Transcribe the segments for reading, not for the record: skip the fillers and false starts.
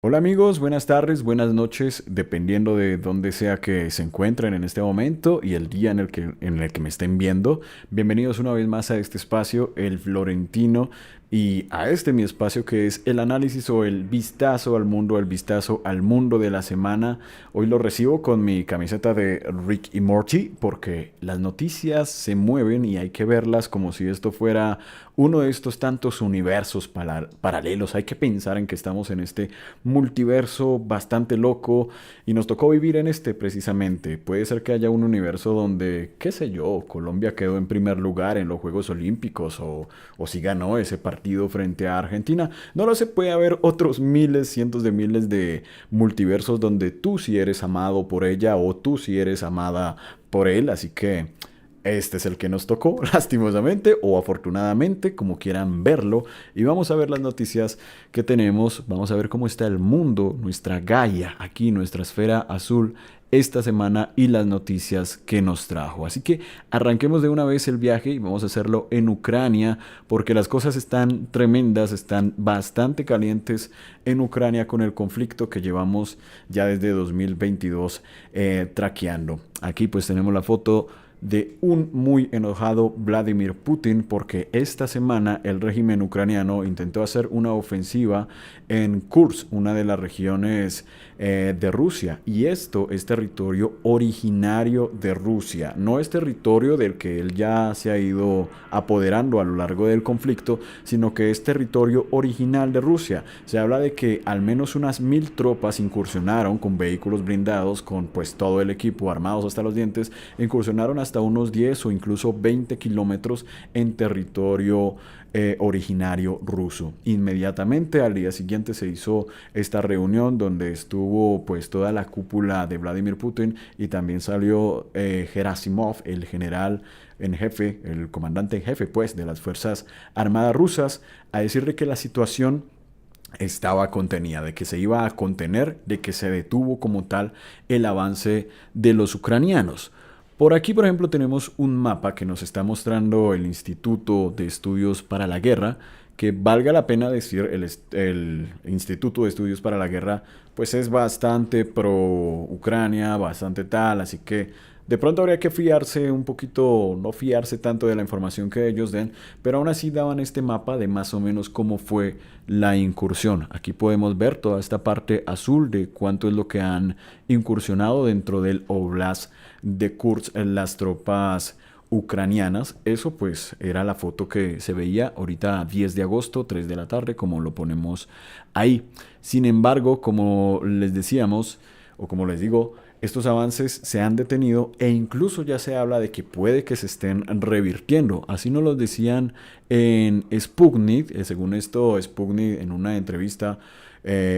Hola amigos, buenas tardes, buenas noches, dependiendo de dónde sea que se encuentren en este momento y el día en el que me estén viendo. Bienvenidos una vez más a este espacio, El Florentino, y a este mi espacio que es el análisis o el vistazo al mundo, el vistazo al mundo de la semana. Hoy lo recibo con mi camiseta de Rick y Morty porque las noticias se mueven y hay que verlas como si esto fuera uno de estos tantos universos paralelos. Hay que pensar en que estamos en este multiverso bastante loco y nos tocó vivir en este precisamente. Puede ser que haya un universo donde, qué sé yo, Colombia quedó en primer lugar en los Juegos Olímpicos o si ganó ese partido frente a Argentina. No lo sé, puede haber otros miles, cientos de miles de multiversos donde tú sí eres amado por ella o tú sí eres amada por él, así que este es el que nos tocó, lastimosamente o afortunadamente, como quieran verlo. Y vamos a ver las noticias que tenemos. Vamos a ver cómo está el mundo, nuestra Gaia, aquí, nuestra esfera azul, esta semana y las noticias que nos trajo. Así que arranquemos de una vez el viaje y vamos a hacerlo en Ucrania, porque las cosas están tremendas, están bastante calientes en Ucrania con el conflicto que llevamos ya desde 2022 traqueando. Aquí pues tenemos la foto de un muy enojado Vladimir Putin porque esta semana el régimen ucraniano intentó hacer una ofensiva en Kursk, una de las regiones de Rusia, y esto es territorio originario de Rusia, no es territorio del que él ya se ha ido apoderando a lo largo del conflicto, sino que es territorio original de Rusia. Se habla de que al menos unas 1000 tropas incursionaron con vehículos blindados, con pues todo el equipo armados hasta los dientes, incursionaron hasta unos 10 o incluso 20 kilómetros en territorio originario ruso. Inmediatamente al día siguiente se hizo esta reunión donde estuvo pues toda la cúpula de Vladimir Putin y también salió Gerasimov, el general en jefe, el comandante en jefe pues de las Fuerzas Armadas rusas, a decirle que la situación estaba contenida, de que se iba a contener, de que se detuvo como tal el avance de los ucranianos. Por aquí, por ejemplo, tenemos un mapa que nos está mostrando el Instituto de Estudios para la Guerra, que valga la pena decir, el Instituto de Estudios para la Guerra, pues es bastante pro Ucrania, bastante tal, así que de pronto habría que fiarse un poquito, no fiarse tanto de la información que ellos den, pero aún así daban este mapa de más o menos cómo fue la incursión. Aquí podemos ver toda esta parte azul de cuánto es lo que han incursionado dentro del Oblast de Kursk en las tropas ucranianas. Eso pues era la foto que se veía ahorita 10 de agosto, 3 de la tarde, como lo ponemos ahí. Sin embargo, como les decíamos, o como les digo, estos avances se han detenido e incluso ya se habla de que puede que se estén revirtiendo. Así nos lo decían en Sputnik. Según esto, Sputnik en una entrevista,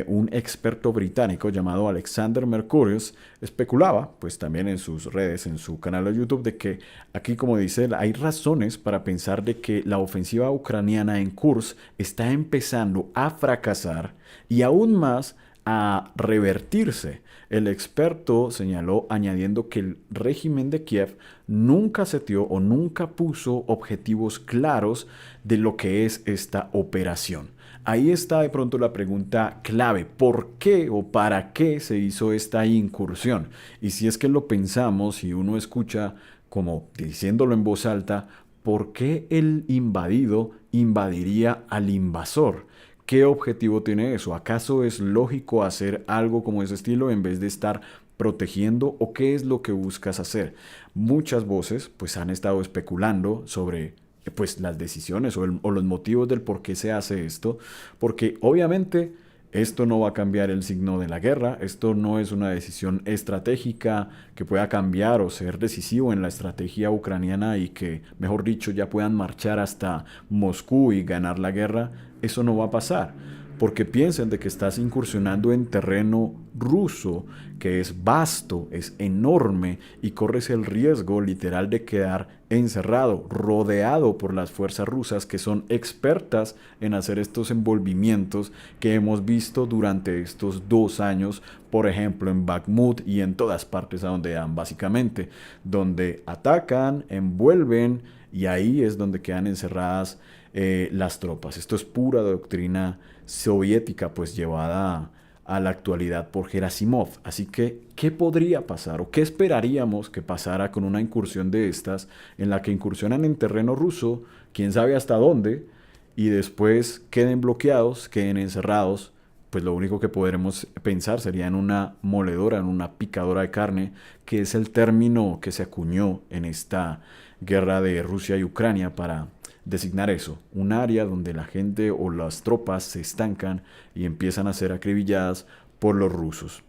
un experto británico llamado Alexander Mercurius especulaba, pues también en sus redes, en su canal de YouTube, de que aquí, como dice él, hay razones para pensar de que la ofensiva ucraniana en Kursk está empezando a fracasar y aún más a revertirse. El experto señaló añadiendo que el régimen de Kiev nunca seteó o nunca puso objetivos claros de lo que es esta operación. Ahí está de pronto la pregunta clave, ¿por qué o para qué se hizo esta incursión? Y si es que lo pensamos y uno escucha como diciéndolo en voz alta, ¿por qué el invadido invadiría al invasor? ¿Qué objetivo tiene eso? ¿Acaso es lógico hacer algo como ese estilo en vez de estar protegiendo o qué es lo que buscas hacer? Muchas voces pues han estado especulando sobre pues las decisiones o los motivos del por qué se hace esto, porque obviamente esto no va a cambiar el signo de la guerra, esto no es una decisión estratégica que pueda cambiar o ser decisivo en la estrategia ucraniana y que, mejor dicho, ya puedan marchar hasta Moscú y ganar la guerra. Eso no va a pasar, porque piensen de que estás incursionando en terreno ruso, que es vasto, es enorme y corres el riesgo literal de quedar encerrado, rodeado por las fuerzas rusas que son expertas en hacer estos envolvimientos que hemos visto durante estos 2 años, por ejemplo en Bakhmut y en todas partes a donde dan básicamente, donde atacan, envuelven y ahí es donde quedan encerradas las tropas. Esto es pura doctrina soviética, pues llevada a la actualidad por Gerasimov. Así que, ¿qué podría pasar o qué esperaríamos que pasara con una incursión de estas en la que incursionan en terreno ruso, quién sabe hasta dónde, y después queden bloqueados, queden encerrados? Pues lo único que podremos pensar sería en una moledora, en una picadora de carne, que es el término que se acuñó en esta guerra de Rusia y Ucrania para designar eso, un área donde la gente o las tropas se estancan y empiezan a ser acribilladas por los rusos.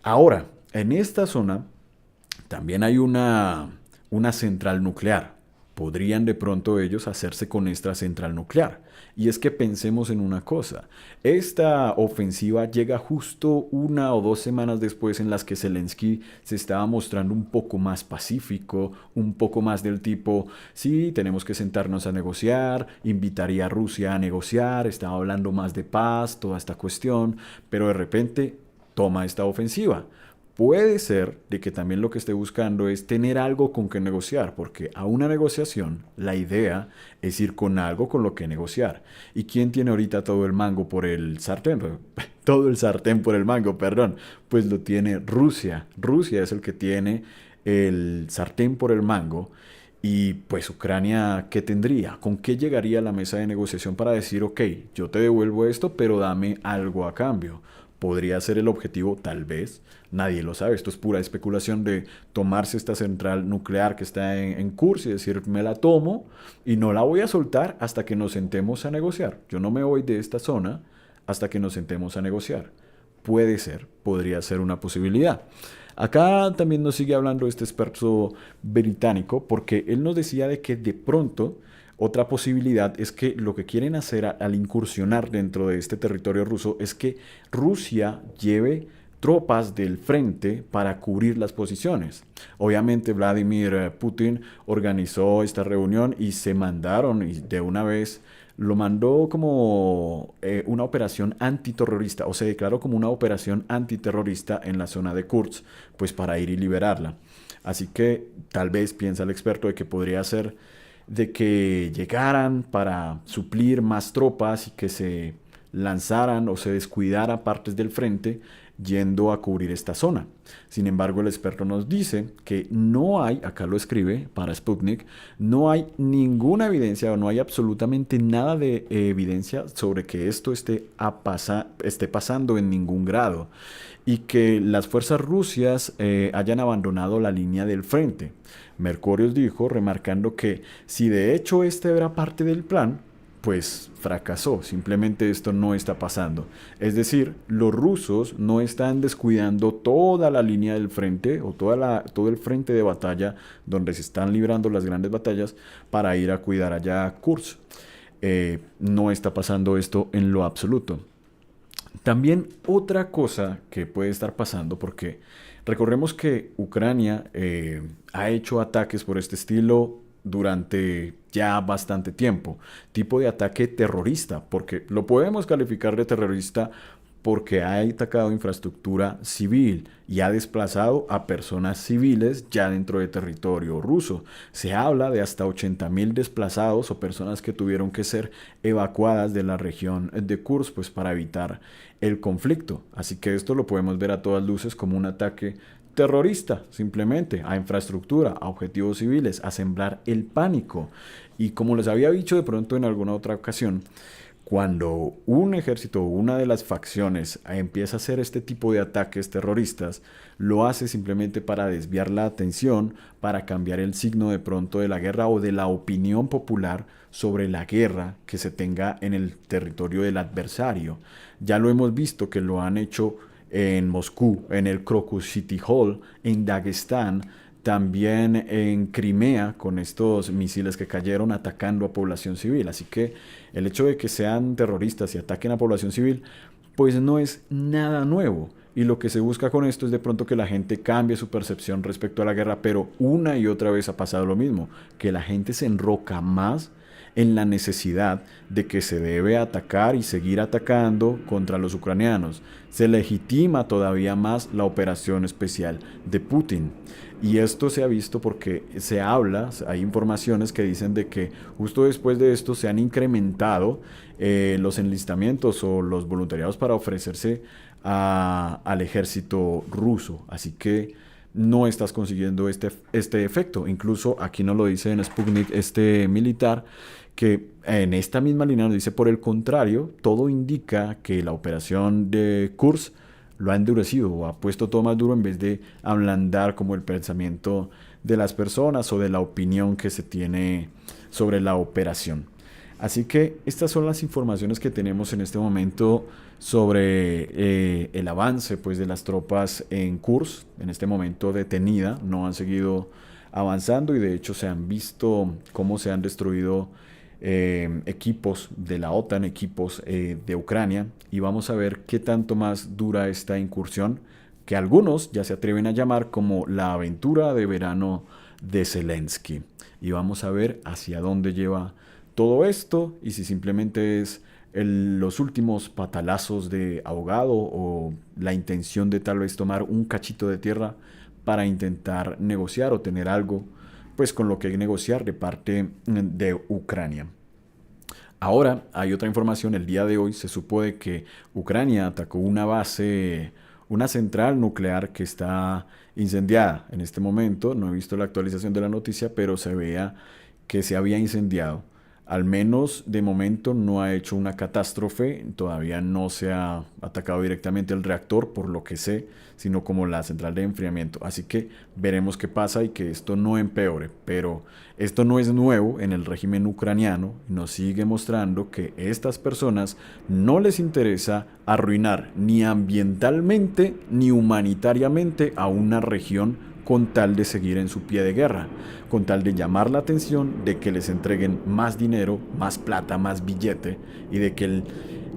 Ahora, en esta zona también hay una central nuclear. Podrían de pronto ellos hacerse con esta central nuclear. Y es que pensemos en una cosa, esta ofensiva llega justo 1 o 2 semanas después en las que Zelensky se estaba mostrando un poco más pacífico, un poco más del tipo, sí, tenemos que sentarnos a negociar, invitaría a Rusia a negociar, estaba hablando más de paz, toda esta cuestión, pero de repente toma esta ofensiva. Puede ser de que también lo que esté buscando es tener algo con que negociar, porque a una negociación la idea es ir con algo con lo que negociar. ¿Y quién tiene ahorita todo el mango por el sartén? Todo el sartén por el mango, perdón. Pues lo tiene Rusia. Rusia es el que tiene el sartén por el mango. Y pues Ucrania, ¿qué tendría? ¿Con qué llegaría a la mesa de negociación para decir, ok, yo te devuelvo esto, pero dame algo a cambio? Podría ser el objetivo, tal vez, nadie lo sabe, esto es pura especulación de tomarse esta central nuclear que está en curso y decir, me la tomo y no la voy a soltar hasta que nos sentemos a negociar. Yo no me voy de esta zona hasta que nos sentemos a negociar. Puede ser, podría ser una posibilidad. Acá también nos sigue hablando este experto británico porque él nos decía de que de pronto otra posibilidad es que lo que quieren hacer al incursionar dentro de este territorio ruso es que Rusia lleve tropas del frente para cubrir las posiciones. Obviamente Vladimir Putin organizó esta reunión y se mandaron y de una vez lo mandó como una operación antiterrorista o se declaró como una operación antiterrorista en la zona de Kursk, pues para ir y liberarla. Así que tal vez piensa el experto de que podría ser de que llegaran para suplir más tropas y que se lanzaran o se descuidara partes del frente yendo a cubrir esta zona. Sin embargo, el experto nos dice que no hay, acá lo escribe para Sputnik, no hay ninguna evidencia o no hay absolutamente nada de evidencia sobre que esto esté pasando en ningún grado y que las fuerzas rusas hayan abandonado la línea del frente. Mercurius dijo, remarcando que si de hecho este era parte del plan, pues fracasó, simplemente esto no está pasando. Es decir, los rusos no están descuidando toda la línea del frente o todo el frente de batalla donde se están librando las grandes batallas para ir a cuidar allá Kursk. No está pasando esto en lo absoluto. También otra cosa que puede estar pasando, porque recordemos que Ucrania ha hecho ataques por este estilo durante ya bastante tiempo, tipo de ataque terrorista, porque lo podemos calificar de terrorista porque ha atacado infraestructura civil y ha desplazado a personas civiles ya dentro de territorio ruso. Se habla de hasta 80.000 desplazados o personas que tuvieron que ser evacuadas de la región de Kursk pues, para evitar el conflicto. Así que esto lo podemos ver a todas luces como un ataque terrorista, simplemente, a infraestructura, a objetivos civiles, a sembrar el pánico. Y como les había dicho de pronto en alguna otra ocasión, cuando un ejército o una de las facciones empieza a hacer este tipo de ataques terroristas, lo hace simplemente para desviar la atención, para cambiar el signo de pronto de la guerra o de la opinión popular sobre la guerra que se tenga en el territorio del adversario. Ya lo hemos visto que lo han hecho en Moscú, en el Crocus City Hall, en Dagestán, también en Crimea con estos misiles que cayeron atacando a población civil. Así que el hecho de que sean terroristas y ataquen a población civil, pues no es nada nuevo. Y lo que se busca con esto es de pronto que la gente cambie su percepción respecto a la guerra, pero una y otra vez ha pasado lo mismo, que la gente se enroca más en la necesidad de que se debe atacar y seguir atacando contra los ucranianos. Se legitima todavía más la operación especial de Putin. Y esto se ha visto porque se habla, hay informaciones que dicen de que justo después de esto se han incrementado los enlistamientos o los voluntariados para ofrecerse al ejército ruso. Así que no estás consiguiendo este efecto. Incluso aquí nos lo dice en Sputnik este militar, que en esta misma línea nos dice, por el contrario, todo indica que la operación de Kursk lo ha endurecido o ha puesto todo más duro en vez de ablandar como el pensamiento de las personas o de la opinión que se tiene sobre la operación. Así que estas son las informaciones que tenemos en este momento sobre el avance pues, de las tropas en Kursk, en este momento detenida, no han seguido avanzando y de hecho se han visto cómo se han destruido equipos de la OTAN, equipos de Ucrania, y vamos a ver qué tanto más dura esta incursión, que algunos ya se atreven a llamar como la aventura de verano de Zelensky. Y vamos a ver hacia dónde lleva todo esto y si simplemente es los últimos patalazos de ahogado o la intención de tal vez tomar un cachito de tierra para intentar negociar o tener algo pues con lo que negociar de parte de Ucrania. Ahora hay otra información, el día de hoy se supone que Ucrania atacó una base, una central nuclear que está incendiada en este momento. No he visto la actualización de la noticia, pero se veía que se había incendiado. Al menos de momento no ha hecho una catástrofe, todavía no se ha atacado directamente el reactor, por lo que sé, sino como la central de enfriamiento. Así que veremos qué pasa y que esto no empeore. Pero esto no es nuevo en el régimen ucraniano, nos sigue mostrando que a estas personas no les interesa arruinar ni ambientalmente ni humanitariamente a una región con tal de seguir en su pie de guerra, con tal de llamar la atención, de que les entreguen más dinero, más plata, más billete y de que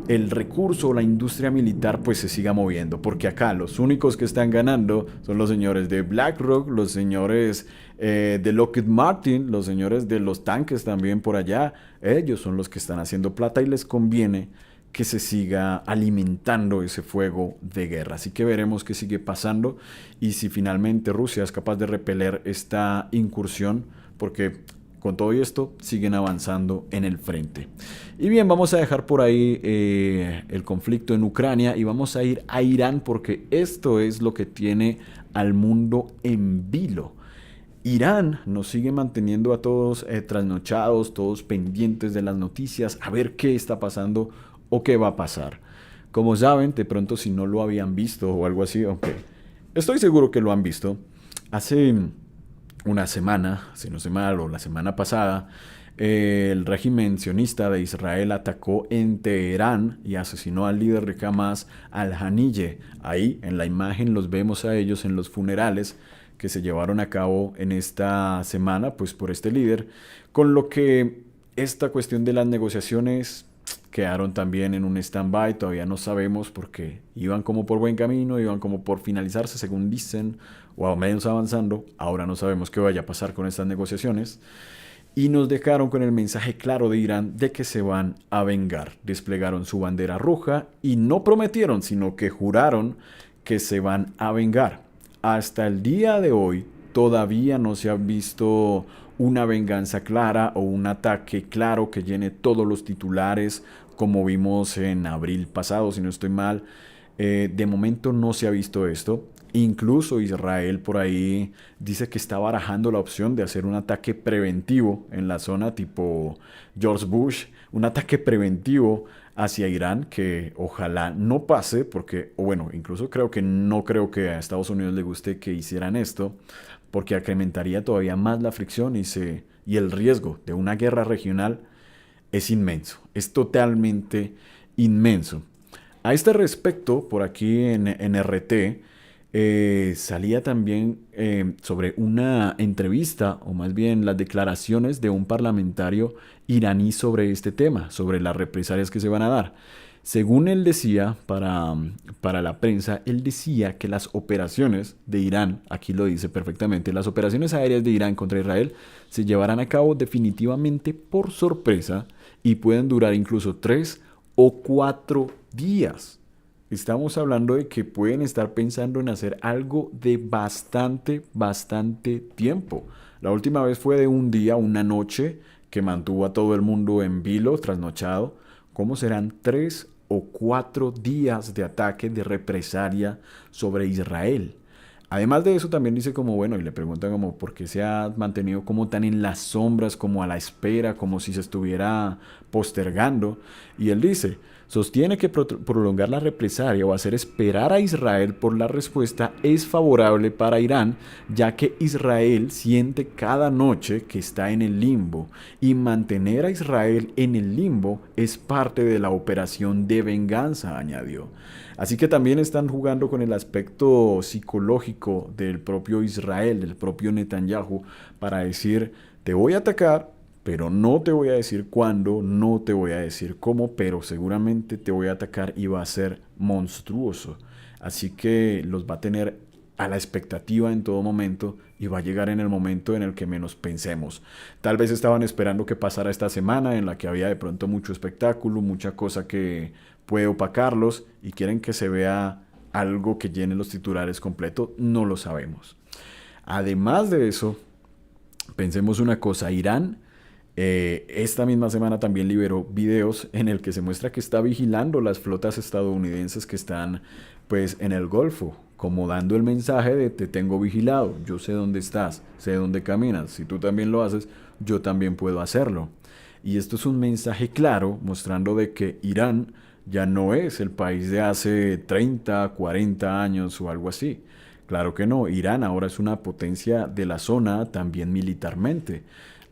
el recurso o la industria militar pues se siga moviendo, porque acá los únicos que están ganando son los señores de BlackRock, los señores de Lockheed Martin, los señores de los tanques también por allá. Ellos son los que están haciendo plata y les conviene que se siga alimentando ese fuego de guerra. Así que veremos qué sigue pasando y si finalmente Rusia es capaz de repeler esta incursión, porque con todo esto siguen avanzando en el frente. Y bien, vamos a dejar por ahí el conflicto en Ucrania y vamos a ir a Irán, porque esto es lo que tiene al mundo en vilo. Irán nos sigue manteniendo a todos trasnochados, todos pendientes de las noticias, a ver qué está pasando o qué va a pasar. Como saben, de pronto si no lo habían visto o algo así, aunque estoy seguro que lo han visto, hace una semana, si no sé mal, o la semana pasada, el régimen sionista de Israel atacó en Teherán y asesinó al líder de Hamas, al-Haniyeh. Ahí en la imagen los vemos a ellos en los funerales que se llevaron a cabo en esta semana, pues por este líder, con lo que esta cuestión de las negociaciones quedaron también en un stand-by, todavía no sabemos porque iban como por buen camino, iban como por finalizarse según dicen, o a menos avanzando. Ahora no sabemos qué vaya a pasar con estas negociaciones. Y nos dejaron con el mensaje claro de Irán de que se van a vengar. Desplegaron su bandera roja y no prometieron, sino que juraron que se van a vengar. Hasta el día de hoy todavía no se ha visto una venganza clara o un ataque claro que llene todos los titulares como vimos en abril pasado, si no estoy mal. De momento no se ha visto esto. Incluso Israel por ahí dice que está barajando la opción de hacer un ataque preventivo en la zona tipo George Bush, un ataque preventivo hacia Irán que ojalá no pase porque, o bueno, incluso no creo que a Estados Unidos le guste que hicieran esto porque incrementaría todavía más la fricción y el riesgo de una guerra regional es inmenso, es totalmente inmenso. A este respecto, por aquí en RT, salía también sobre una entrevista, o más bien las declaraciones de un parlamentario iraní sobre este tema, sobre las represalias que se van a dar. Según él decía, para la prensa, él decía que las operaciones de Irán, aquí lo dice perfectamente, las operaciones aéreas de Irán contra Israel se llevarán a cabo definitivamente por sorpresa y pueden durar incluso 3 o 4 días. Estamos hablando de que pueden estar pensando en hacer algo de bastante tiempo. La última vez fue de un día, una noche, que mantuvo a todo el mundo en vilo, trasnochado. ¿Cómo serán 3 o 4 días de ataque de represalia sobre Israel. Además de eso también dice como, bueno, y le preguntan como por qué se ha mantenido como tan en las sombras, como a la espera, como si se estuviera postergando. Y él dice, sostiene que prolongar la represalia o hacer esperar a Israel por la respuesta es favorable para Irán, ya que Israel siente cada noche que está en el limbo, y mantener a Israel en el limbo es parte de la operación de venganza, añadió. Así que también están jugando con el aspecto psicológico del propio Israel, del propio Netanyahu, para decir, te voy a atacar, pero no te voy a decir cuándo, no te voy a decir cómo, pero seguramente te voy a atacar y va a ser monstruoso. Así que los va a tener a la expectativa en todo momento y va a llegar en el momento en el que menos pensemos. Tal vez estaban esperando que pasara esta semana en la que había de pronto mucho espectáculo, mucha cosa que puede opacarlos y quieren que se vea algo que llene los titulares completo, no lo sabemos. Además de eso, pensemos una cosa, Irán esta misma semana también liberó videos en el que se muestra que está vigilando las flotas estadounidenses que están pues en el Golfo, como dando el mensaje de te tengo vigilado, yo sé dónde estás, sé dónde caminas, si tú también lo haces, yo también puedo hacerlo. Y esto es un mensaje claro mostrando de que Irán ya no es el país de hace 30, 40 años o algo así. Claro que no, Irán ahora es una potencia de la zona también militarmente.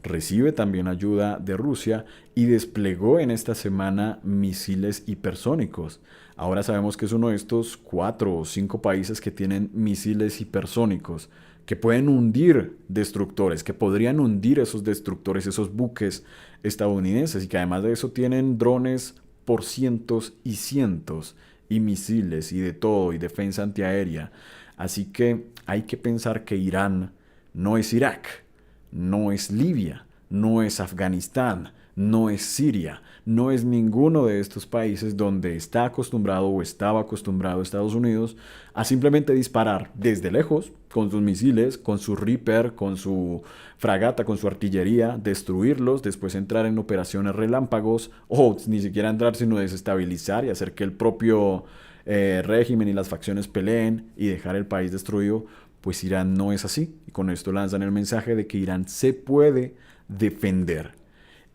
Recibe también ayuda de Rusia y desplegó en esta semana misiles hipersónicos. Ahora sabemos que es uno de estos 4 o 5 países que tienen misiles hipersónicos, que pueden hundir destructores, que podrían hundir esos destructores, esos buques estadounidenses, y que además de eso tienen drones por cientos y cientos, y misiles y de todo, y defensa antiaérea. Así que hay que pensar que Irán no es Irak, no es Libia, no es Afganistán, no es Siria, no es ninguno de estos países donde está acostumbrado o estaba acostumbrado Estados Unidos a simplemente disparar desde lejos con sus misiles, con su Reaper, con su fragata, con su artillería, destruirlos, después entrar en operaciones relámpagos o ni siquiera entrar sino desestabilizar y hacer que el propio régimen y las facciones peleen y dejar el país destruido. Pues Irán no es así. Y con esto lanzan el mensaje de que Irán se puede defender.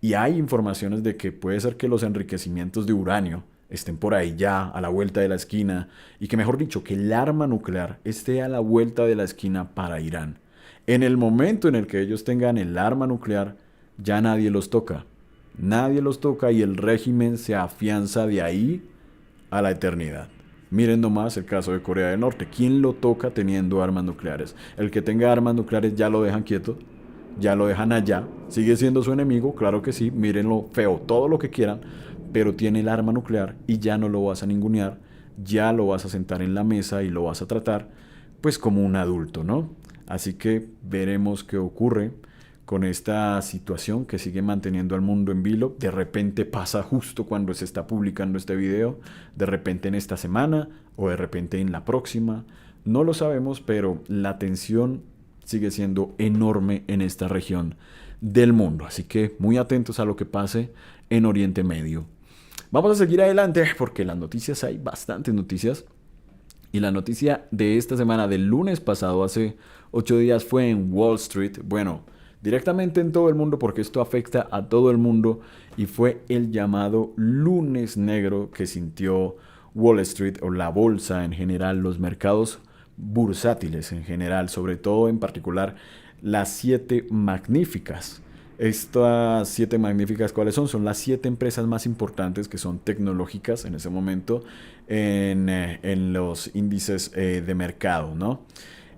Y hay informaciones de que puede ser que los enriquecimientos de uranio estén por ahí ya, a la vuelta de la esquina, y que mejor dicho, que el arma nuclear esté a la vuelta de la esquina para Irán. En el momento en el que ellos tengan el arma nuclear, ya nadie los toca. Nadie los toca y el régimen se afianza de ahí a la eternidad. Miren nomás el caso de Corea del Norte. ¿Quién lo toca teniendo armas nucleares? El que tenga armas nucleares ya lo dejan quieto, ya lo dejan allá. Sigue siendo su enemigo, claro que sí, mírenlo feo, todo lo que quieran, pero tiene el arma nuclear y ya no lo vas a ningunear, ya lo vas a sentar en la mesa y lo vas a tratar pues como un adulto, ¿no? Así que veremos qué ocurre con esta situación que sigue manteniendo al mundo en vilo. De repente pasa justo cuando se está publicando este video, de repente en esta semana o de repente en la próxima. No lo sabemos, pero la tensión sigue siendo enorme en esta región del mundo. Así que muy atentos a lo que pase en Oriente Medio. Vamos a seguir adelante porque las noticias, hay bastantes noticias. Y la noticia de esta semana, del lunes pasado, hace 8 días, fue en Wall Street. Bueno, directamente en todo el mundo porque esto afecta a todo el mundo y fue el llamado lunes negro que sintió Wall Street o la bolsa en general, los mercados bursátiles en general, sobre todo en particular las 7 magníficas. Estas 7 magníficas, ¿cuáles son? Son las 7 empresas más importantes que son tecnológicas en ese momento en los índices de mercado, ¿no?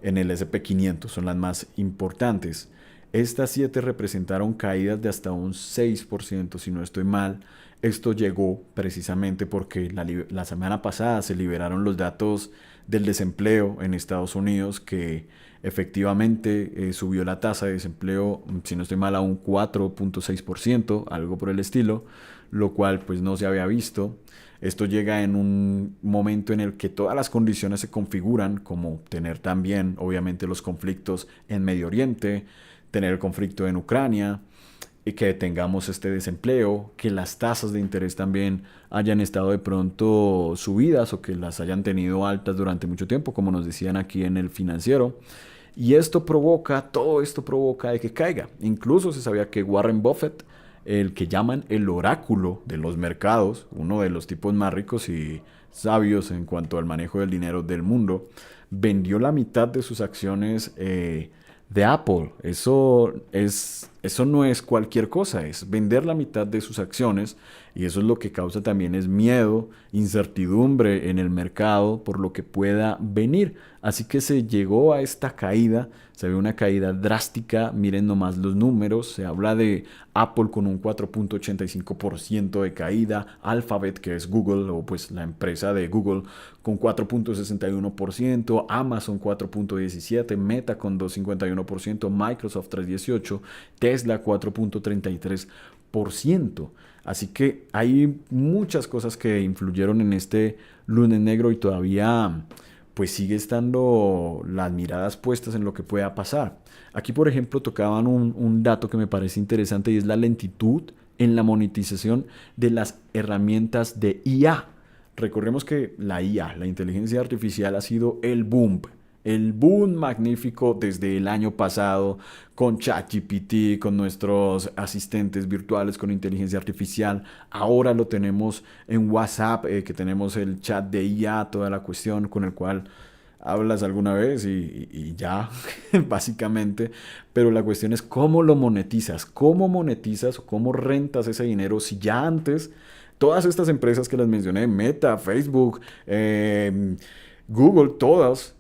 En el S&P 500 son las más importantes. Estas 7 representaron caídas de hasta un 6%, si no estoy mal. Esto llegó precisamente porque la semana pasada se liberaron los datos del desempleo en Estados Unidos, que efectivamente subió la tasa de desempleo, si no estoy mal, a un 4.6%, algo por el estilo, lo cual pues no se había visto. Esto llega en un momento en el que todas las condiciones se configuran, como tener también obviamente los conflictos en Medio Oriente, tener el conflicto en Ucrania, y que tengamos este desempleo, que las tasas de interés también hayan estado de pronto subidas o que las hayan tenido altas durante mucho tiempo, como nos decían aquí en el financiero. Y todo esto provoca de que caiga. Incluso se sabía que Warren Buffett, el que llaman el oráculo de los mercados, uno de los tipos más ricos y sabios en cuanto al manejo del dinero del mundo, vendió la mitad de sus acciones de Apple. Eso no es cualquier cosa, es vender la mitad de sus acciones y eso es lo que causa también es miedo, incertidumbre en el mercado por lo que pueda venir. Así que se llegó a esta caída, se ve una caída drástica, miren nomás los números, se habla de Apple con un 4.85% de caída, Alphabet, que es Google, o pues la empresa de Google, con 4.61%, Amazon 4.17%, Meta con 2.51%, Microsoft 3.18%, Tesla 4.33%. Así que hay muchas cosas que influyeron en este lunes negro y todavía pues sigue estando las miradas puestas en lo que pueda pasar. Aquí, por ejemplo, tocaban un dato que me parece interesante y es la lentitud en la monetización de las herramientas de IA. Recordemos que la IA, la inteligencia artificial, ha sido el boom magnífico desde el año pasado con ChatGPT, con nuestros asistentes virtuales con inteligencia artificial. Ahora lo tenemos en WhatsApp, que tenemos el chat de IA, toda la cuestión con el cual hablas alguna vez y ya, básicamente. Pero la cuestión es cómo monetizas o cómo rentas ese dinero si ya antes todas estas empresas que les mencioné, Meta, Facebook, Google, todas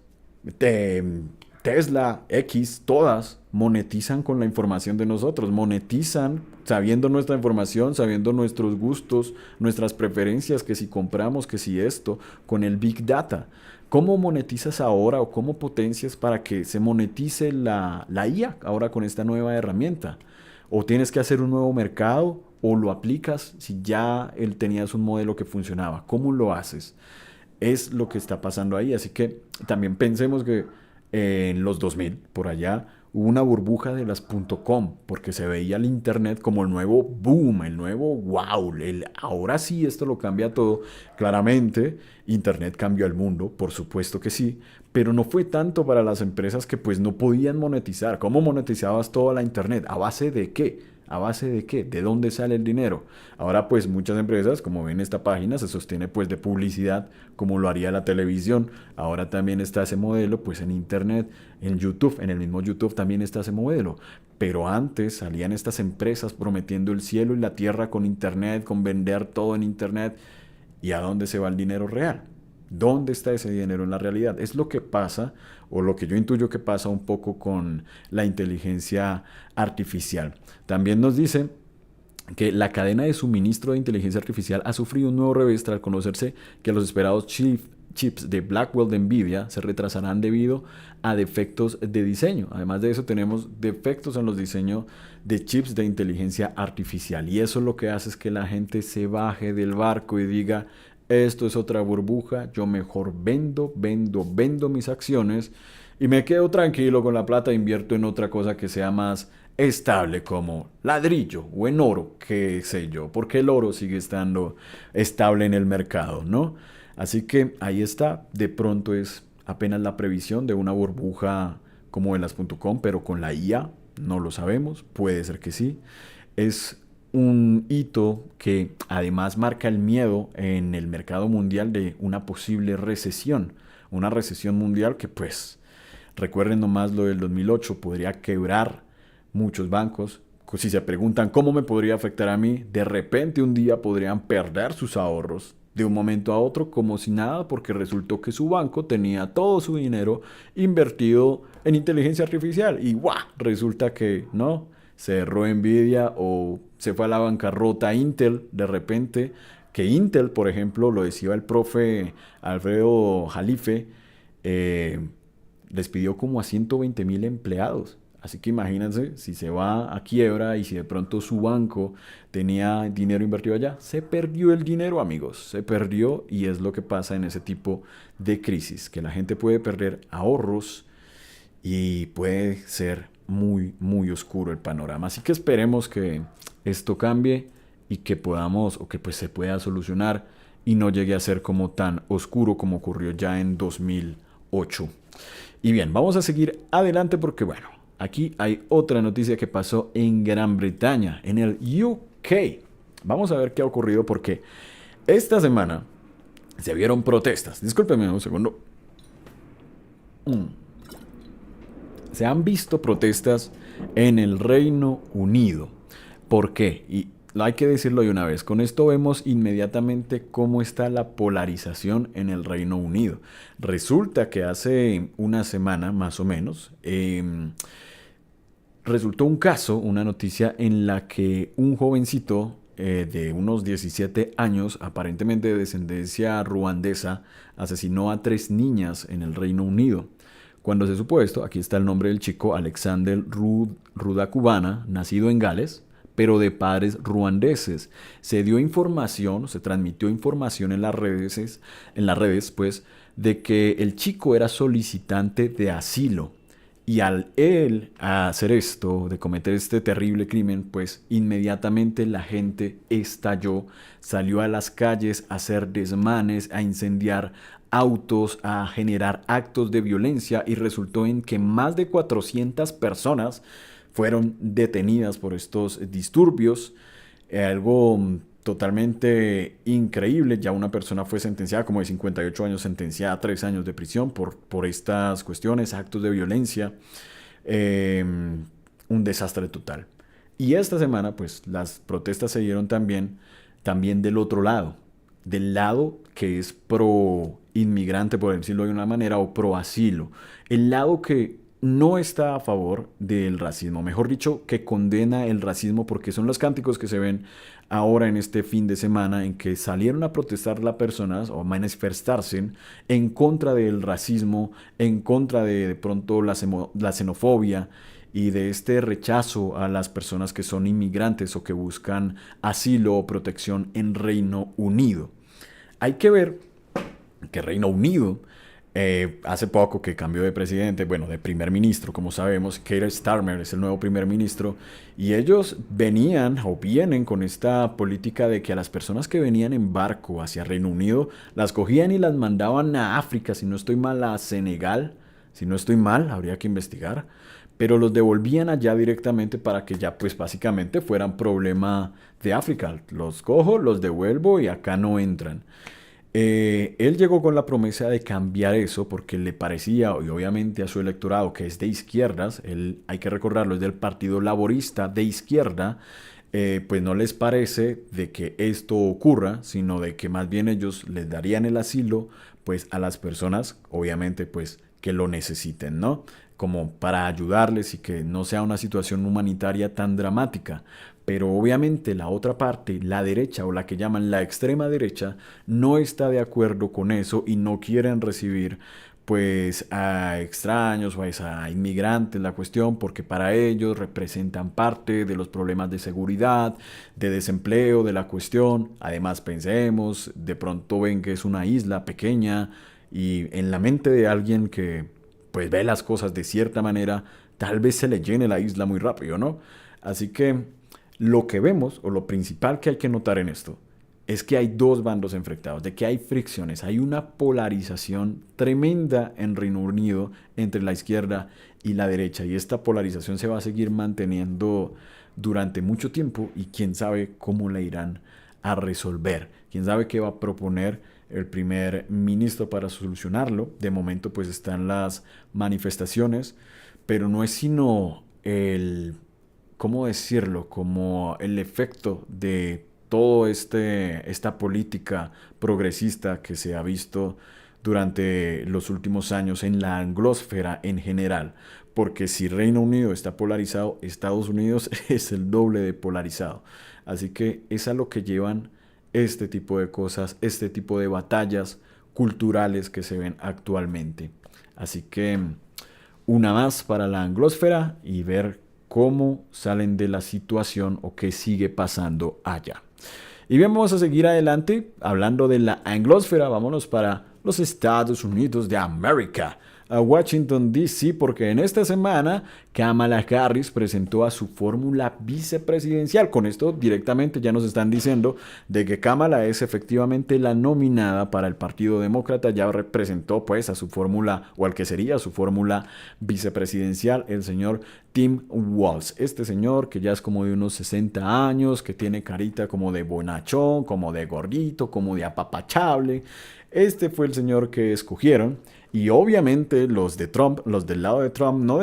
Tesla, X, todas monetizan con la información de nosotros, monetizan sabiendo nuestra información, sabiendo nuestros gustos, nuestras preferencias, que si compramos, que si esto, con el Big Data. ¿Cómo monetizas ahora o cómo potencias para que se monetice la IA ahora con esta nueva herramienta? ¿O tienes que hacer un nuevo mercado o lo aplicas si ya tenías un modelo que funcionaba? ¿Cómo lo haces? Es lo que está pasando ahí. Así que también pensemos que en los 2000, por allá, hubo una burbuja de las .com, porque se veía el Internet como el nuevo boom, el nuevo wow, ahora sí esto lo cambia todo. Claramente, Internet cambió el mundo, por supuesto que sí, pero no fue tanto para las empresas que pues no podían monetizar. ¿Cómo monetizabas toda la Internet? ¿A base de qué? ¿A base de qué? ¿De dónde sale el dinero? Ahora pues muchas empresas, como ven esta página, se sostiene pues de publicidad, como lo haría la televisión. Ahora también está ese modelo pues en internet, en YouTube, en el mismo YouTube también está ese modelo. Pero antes salían estas empresas prometiendo el cielo y la tierra con internet, con vender todo en internet. ¿Y a dónde se va el dinero real? ¿Dónde está ese dinero en la realidad? Es lo que pasa, o lo que yo intuyo que pasa un poco con la inteligencia artificial. También nos dicen que la cadena de suministro de inteligencia artificial ha sufrido un nuevo revés tras conocerse que los esperados chips de Blackwell de Nvidia se retrasarán debido a defectos de diseño. Además de eso, tenemos defectos en los diseños de chips de inteligencia artificial. Y eso lo que hace es que la gente se baje del barco y diga: esto es otra burbuja, yo mejor vendo mis acciones y me quedo tranquilo con la plata, invierto en otra cosa que sea más estable, como ladrillo o en oro, qué sé yo, porque el oro sigue estando estable en el mercado, ¿no? Así que ahí está, de pronto es apenas la previsión de una burbuja como en las .com, pero con la IA, no lo sabemos, puede ser que sí. Es un hito que además marca el miedo en el mercado mundial de una posible recesión, una recesión mundial que pues, recuerden nomás lo del 2008, podría quebrar muchos bancos. Si se preguntan cómo me podría afectar a mí, de repente un día podrían perder sus ahorros de un momento a otro como si nada, porque resultó que su banco tenía todo su dinero invertido en inteligencia artificial y ¡guau! Resulta que no, cerró Nvidia o se fue a la bancarrota Intel de repente, que Intel, por ejemplo, lo decía el profe Alfredo Jalife, despidió como a 120,000 empleados. Así que imagínense, si se va a quiebra y si de pronto su banco tenía dinero invertido allá, se perdió el dinero, amigos, se perdió, y es lo que pasa en ese tipo de crisis, que la gente puede perder ahorros y puede ser muy, muy oscuro el panorama. Así que esperemos que esto cambie y que podamos, o que pues se pueda solucionar y no llegue a ser como tan oscuro como ocurrió ya en 2008. Y bien, vamos a seguir adelante porque bueno, aquí hay otra noticia que pasó en Gran Bretaña, en el UK. Vamos a ver qué ha ocurrido porque esta semana se vieron protestas. Discúlpeme un segundo. Se han visto protestas en el Reino Unido. ¿Por qué? Y hay que decirlo de una vez. Con esto vemos inmediatamente cómo está la polarización en el Reino Unido. Resulta que hace una semana, más o menos, resultó un caso, una noticia en la que un jovencito de unos 17 años, aparentemente de descendencia ruandesa, asesinó a 3 niñas en el Reino Unido. Cuando se supo esto, aquí está el nombre del chico, Alexander Rudakubana, nacido en Gales, pero de padres ruandeses. Se dio información, se transmitió información en las redes, pues, de que el chico era solicitante de asilo. Y al él hacer esto, de cometer este terrible crimen, pues inmediatamente la gente estalló, salió a las calles a hacer desmanes, a incendiar autos, a generar actos de violencia y resultó en que más de 400 personas fueron detenidas por estos disturbios. Algo totalmente increíble. Ya una persona fue sentenciada, como de 58 años, sentenciada a 3 años de prisión por estas cuestiones, actos de violencia. Un desastre total. Y esta semana, pues, las protestas se dieron también del otro lado. Del lado que es pro inmigrante, por decirlo de una manera, o pro asilo. El lado que no está a favor del racismo, mejor dicho, que condena el racismo, porque son los cánticos que se ven ahora en este fin de semana en que salieron a protestar las personas o a manifestarse en contra del racismo, en contra de pronto la xenofobia y de este rechazo a las personas que son inmigrantes o que buscan asilo o protección en Reino Unido. Hay que ver que Reino Unido hace poco que cambió de presidente, bueno, de primer ministro, como sabemos, Keir Starmer es el nuevo primer ministro, y ellos venían o vienen con esta política de que a las personas que venían en barco hacia Reino Unido, las cogían y las mandaban a África, si no estoy mal, a Senegal, si no estoy mal, habría que investigar, pero los devolvían allá directamente para que ya pues básicamente fueran problema de África. Los cojo, los devuelvo y acá no entran. Él llegó con la promesa de cambiar eso porque le parecía, y obviamente a su electorado que es de izquierdas, él, hay que recordarlo, es del Partido Laborista de izquierda, pues no les parece de que esto ocurra, sino de que más bien ellos les darían el asilo pues a las personas, obviamente pues que lo necesiten, ¿no? Como para ayudarles y que no sea una situación humanitaria tan dramática. Pero obviamente la otra parte, la derecha o la que llaman la extrema derecha, no está de acuerdo con eso y no quieren recibir pues a extraños o a inmigrantes la cuestión porque para ellos representan parte de los problemas de seguridad, de desempleo, de la cuestión. Además pensemos, de pronto ven que es una isla pequeña y en la mente de alguien que pues ve las cosas de cierta manera, tal vez se le llene la isla muy rápido, ¿no? Así que lo que vemos, o lo principal que hay que notar en esto, es que hay dos bandos enfrentados, de que hay fricciones, hay una polarización tremenda en Reino Unido entre la izquierda y la derecha, y esta polarización se va a seguir manteniendo durante mucho tiempo, y quién sabe cómo la irán a resolver, quién sabe qué va a proponer el primer ministro para solucionarlo. De momento pues están las manifestaciones, pero no es sino ¿cómo decirlo? Como el efecto de todo esta política progresista que se ha visto durante los últimos años en la anglósfera en general. Porque si Reino Unido está polarizado, Estados Unidos es el doble de polarizado. Así que es a lo que llevan este tipo de cosas, este tipo de batallas culturales que se ven actualmente. Así que una más para la anglósfera y ver cómo salen de la situación o qué sigue pasando allá. Y bien, vamos a seguir adelante hablando de la anglósfera. Vámonos para los Estados Unidos de América, a Washington, D.C., porque en esta semana Kamala Harris presentó a su fórmula vicepresidencial. Con esto directamente ya nos están diciendo de que Kamala es efectivamente la nominada para el Partido Demócrata. Ya representó pues a su fórmula, o al que sería su fórmula vicepresidencial, el señor Tim Walz. Este señor que ya es como de unos 60 años, que tiene carita como de bonachón, como de gordito, como de apapachable. Este fue el señor que escogieron. Y obviamente los de Trump, los del lado de Trump, no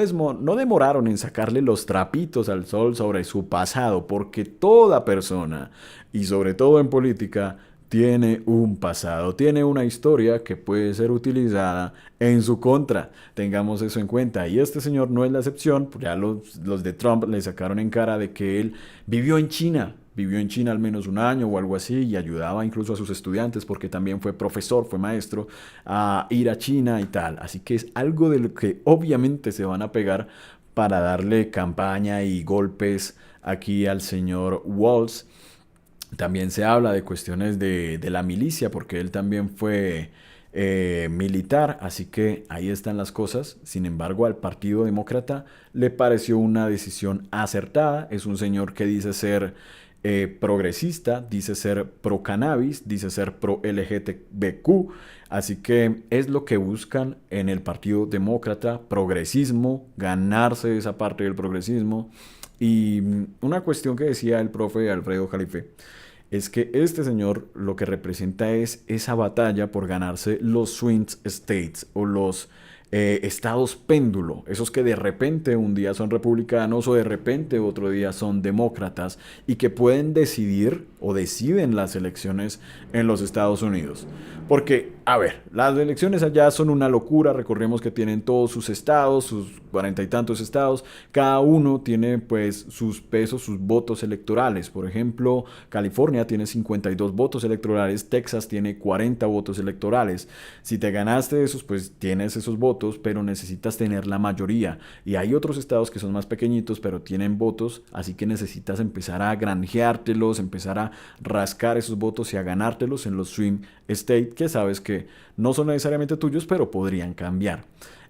demoraron en sacarle los trapitos al sol sobre su pasado, porque toda persona, y sobre todo en política, tiene un pasado, tiene una historia que puede ser utilizada en su contra. Tengamos eso en cuenta. Y este señor no es la excepción. Ya los de Trump le sacaron en cara de que él vivió en China. Vivió en China al menos un año o algo así y ayudaba incluso a sus estudiantes porque también fue profesor, fue maestro, a ir a China y tal. Así que es algo de lo que obviamente se van a pegar para darle campaña y golpes aquí al señor Walz. También se habla de cuestiones de la milicia, porque él también fue militar, así que ahí están las cosas. Sin embargo, al Partido Demócrata le pareció una decisión acertada. Es un señor que dice ser progresista, dice ser pro cannabis, dice ser pro LGTBQ, así que es lo que buscan en el Partido Demócrata: progresismo, ganarse esa parte del progresismo. Y una cuestión que decía el profe Alfredo Jalife es que este señor lo que representa es esa batalla por ganarse los swing states o los estados péndulo, esos que de repente un día son republicanos o de repente otro día son demócratas y que pueden decidir o deciden las elecciones en los Estados Unidos. Porque, a ver, las elecciones allá son una locura. Recordemos que tienen todos sus estados, sus 40 y tantos estados. Cada uno tiene pues sus pesos, sus votos electorales. Por ejemplo, California tiene 52 votos electorales, Texas tiene 40 votos electorales. Si te ganaste esos, pues tienes esos votos, pero necesitas tener la mayoría. Y hay otros estados que son más pequeñitos, pero tienen votos, así que necesitas empezar a granjeártelos, empezar a rascar esos votos y a ganártelos en los swing state, que sabes que no son necesariamente tuyos, pero podrían cambiar.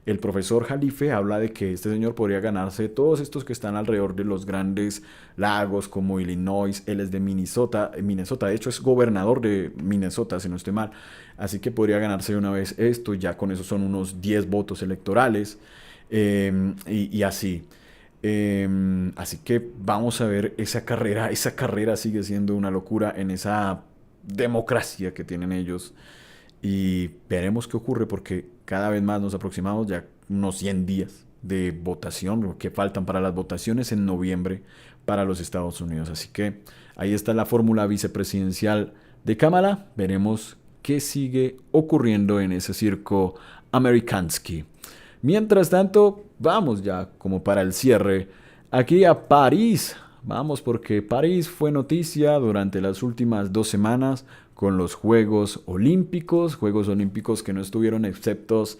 El profesor Jalife habla de que este señor podría ganarse todos estos que están alrededor de los grandes lagos como Illinois. Él es de Minnesota, de hecho es gobernador de Minnesota, si no estoy mal. Así que podría ganarse de una vez esto, ya con eso son unos 10 votos electorales y así. Así que vamos a ver esa carrera sigue siendo una locura en esa democracia que tienen ellos. Y veremos qué ocurre porque cada vez más nos aproximamos ya unos 100 días de votación que faltan para las votaciones en noviembre para los Estados Unidos. Así que ahí está la fórmula vicepresidencial de Kamala. Veremos qué sigue ocurriendo en ese circo amerikansky. Mientras tanto, vamos ya como para el cierre aquí a París. Vamos porque París fue noticia durante las últimas 2 semanas con los Juegos Olímpicos que no estuvieron exceptos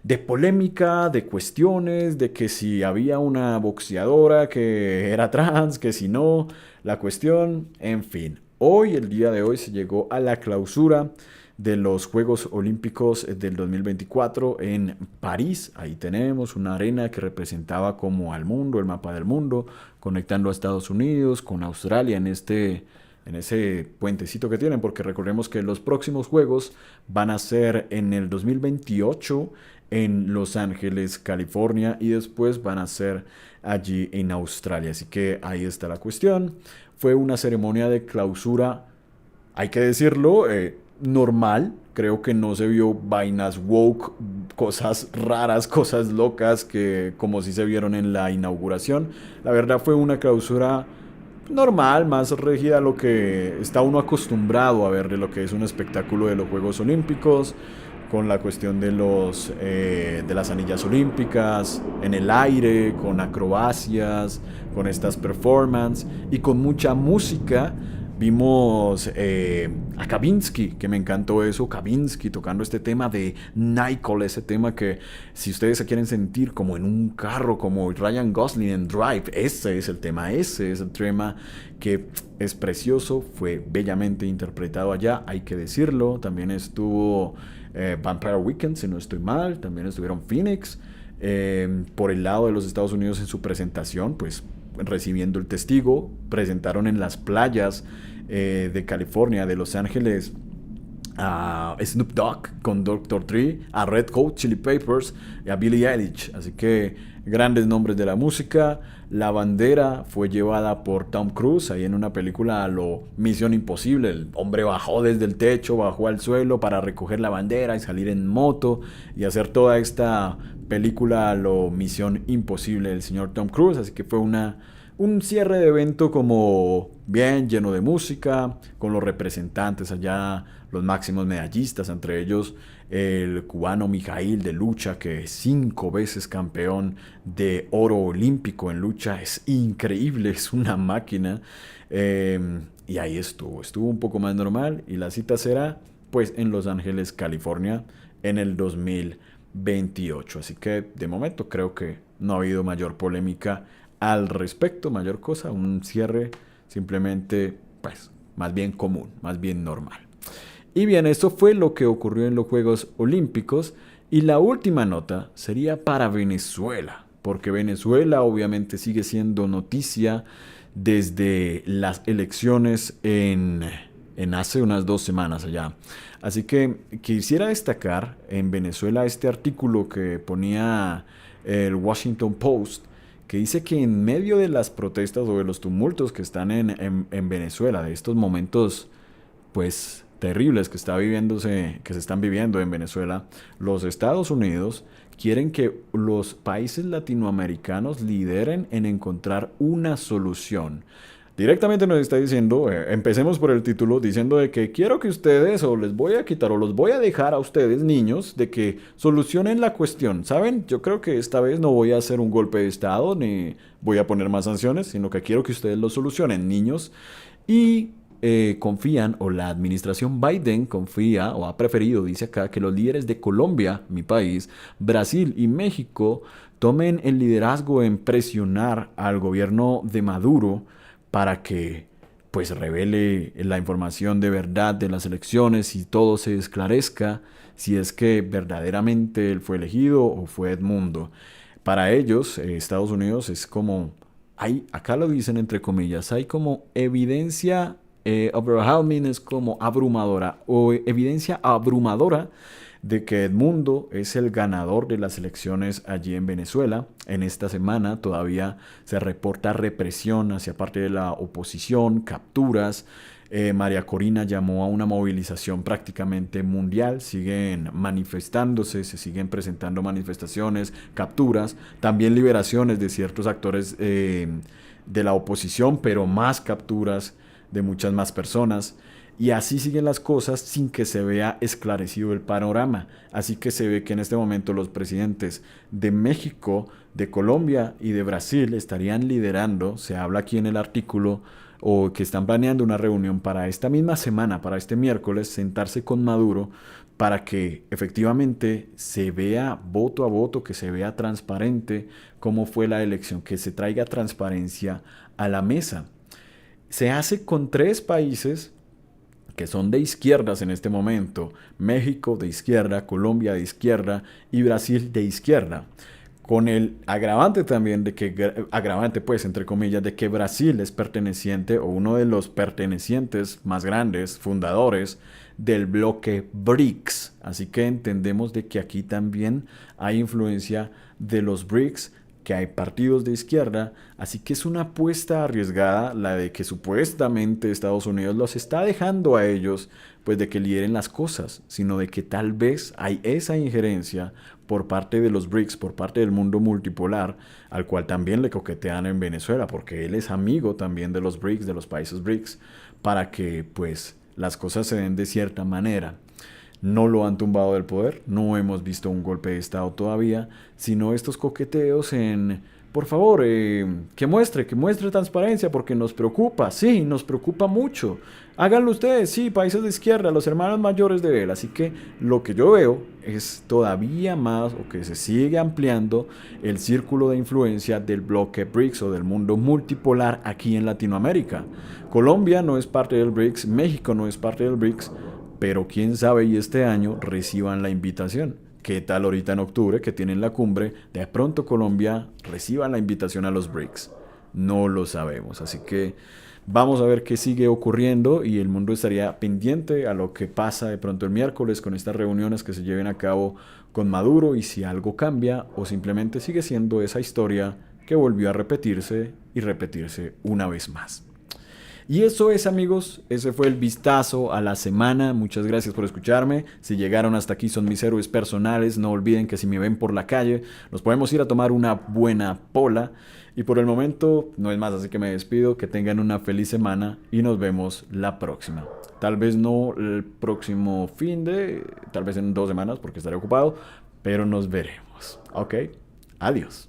de polémica, de cuestiones, de que si había una boxeadora que era trans, que si no, la cuestión, en fin. Hoy, el día de hoy, se llegó a la clausura de los Juegos Olímpicos del 2024 en París. Ahí tenemos una arena que representaba como al mundo, el mapa del mundo, conectando a Estados Unidos con Australia en ese puentecito que tienen, porque recordemos que los próximos Juegos van a ser en el 2028 en Los Ángeles, California, y después van a ser allí en Australia. Así que ahí está la cuestión. Fue una ceremonia de clausura, hay que decirlo, normal. Creo que no se vio vainas woke, cosas raras, cosas locas que como si se vieron en la inauguración. La verdad fue una clausura normal, más rígida a lo que está uno acostumbrado a ver de lo que es un espectáculo de los Juegos Olímpicos, con la cuestión de las anillas olímpicas, en el aire, con acrobacias, con estas performances y con mucha música. Vimos a Kavinsky, que me encantó eso, Kavinsky tocando este tema de Nicole, ese tema que si ustedes se quieren sentir como en un carro, como Ryan Gosling en Drive, ese es el tema que es precioso, fue bellamente interpretado allá, hay que decirlo. También estuvo Vampire Weekend, si no estoy mal, también estuvieron Phoenix. Por el lado de los Estados Unidos en su presentación, pues recibiendo el testigo, presentaron en las playas de California, de Los Ángeles, a Snoop Dogg con Dr. Dre, a Red Hot Chili Peppers y a Billie Eilish. Así que grandes nombres de la música. La bandera fue llevada por Tom Cruise ahí en una película a lo Misión Imposible. El hombre bajó desde el techo, bajó al suelo para recoger la bandera y salir en moto y hacer toda esta película a lo Misión Imposible del señor Tom Cruise. Así que fue un cierre de evento como bien lleno de música, con los representantes allá, los máximos medallistas, entre ellos el cubano Mijail de lucha, que es 5 veces campeón de oro olímpico en lucha. Es increíble, es una máquina. Y ahí estuvo un poco más normal, y la cita será pues en Los Ángeles, California, en el 2028. Así que de momento creo que no ha habido mayor polémica al respecto, mayor cosa, un cierre simplemente, pues, más bien común, más bien normal. Y bien, esto fue lo que ocurrió en los Juegos Olímpicos, y la última nota sería para Venezuela, porque Venezuela obviamente sigue siendo noticia desde las elecciones en hace unas 2 semanas allá. Así que quisiera destacar en Venezuela este artículo que ponía el Washington Post, que dice que en medio de las protestas o de los tumultos que están en Venezuela, de estos momentos pues terribles que se están viviendo en Venezuela, los Estados Unidos quieren que los países latinoamericanos lideren en encontrar una solución. Directamente nos está diciendo, empecemos por el título, diciendo de que quiero que ustedes, o les voy a quitar, o los voy a dejar a ustedes, niños, de que solucionen la cuestión. ¿Saben? Yo creo que esta vez no voy a hacer un golpe de estado, ni voy a poner más sanciones, sino que quiero que ustedes lo solucionen, niños. Y confían, o la administración Biden confía, o ha preferido, dice acá, que los líderes de Colombia, mi país, Brasil y México tomen el liderazgo en presionar al gobierno de Maduro para que pues revele la información de verdad de las elecciones y todo se esclarezca, si es que verdaderamente él fue elegido o fue Edmundo. Para ellos, Estados Unidos es como, acá lo dicen entre comillas, hay como evidencia overwhelming, es como abrumadora, o evidencia abrumadora de que Edmundo es el ganador de las elecciones allí en Venezuela. En esta semana todavía se reporta represión hacia parte de la oposición, capturas. María Corina llamó a una movilización prácticamente mundial. Siguen manifestándose, se siguen presentando manifestaciones, capturas, también liberaciones de ciertos actores de la oposición, pero más capturas de muchas más personas. Y así siguen las cosas sin que se vea esclarecido el panorama. Así que se ve que en este momento los presidentes de México, de Colombia y de Brasil estarían liderando, se habla aquí en el artículo, o que están planeando una reunión para esta misma semana, para este miércoles, sentarse con Maduro para que efectivamente se vea voto a voto, que se vea transparente cómo fue la elección, que se traiga transparencia a la mesa. Se hace con 3 países que son de izquierdas en este momento: México de izquierda, Colombia de izquierda y Brasil de izquierda. Con el agravante también de que, agravante pues entre comillas, de que Brasil es perteneciente, o uno de los pertenecientes más grandes, fundadores del bloque BRICS. Así que entendemos de que aquí también hay influencia de los BRICS, que hay partidos de izquierda, así que es una apuesta arriesgada la de que supuestamente Estados Unidos los está dejando a ellos, pues de que lideren las cosas, sino de que tal vez hay esa injerencia por parte de los BRICS, por parte del mundo multipolar, al cual también le coquetean en Venezuela, porque él es amigo también de los BRICS, de los países BRICS, para que pues las cosas se den de cierta manera. No lo han tumbado del poder, no hemos visto un golpe de estado todavía, sino estos coqueteos en, por favor, que muestre transparencia, porque nos preocupa, sí, nos preocupa mucho. Háganlo ustedes, sí, países de izquierda, los hermanos mayores de él. Así que lo que yo veo es todavía más, o que se sigue ampliando el círculo de influencia del bloque BRICS o del mundo multipolar aquí en Latinoamérica. Colombia no es parte del BRICS, México no es parte del BRICS, pero quién sabe y este año reciban la invitación. ¿Qué tal ahorita en octubre que tienen la cumbre? De pronto Colombia reciba la invitación a los BRICS. No lo sabemos, así que vamos a ver qué sigue ocurriendo y el mundo estaría pendiente a lo que pasa de pronto el miércoles con estas reuniones que se lleven a cabo con Maduro y si algo cambia o simplemente sigue siendo esa historia que volvió a repetirse y repetirse una vez más. Y eso es, amigos, ese fue el vistazo a la semana. Muchas gracias por escucharme. Si llegaron hasta aquí son mis héroes personales. No olviden que si me ven por la calle, nos podemos ir a tomar una buena pola. Y por el momento no es más, así que me despido. Que tengan una feliz semana y nos vemos la próxima. Tal vez no el próximo tal vez en 2 semanas porque estaré ocupado, pero nos veremos. Ok, adiós.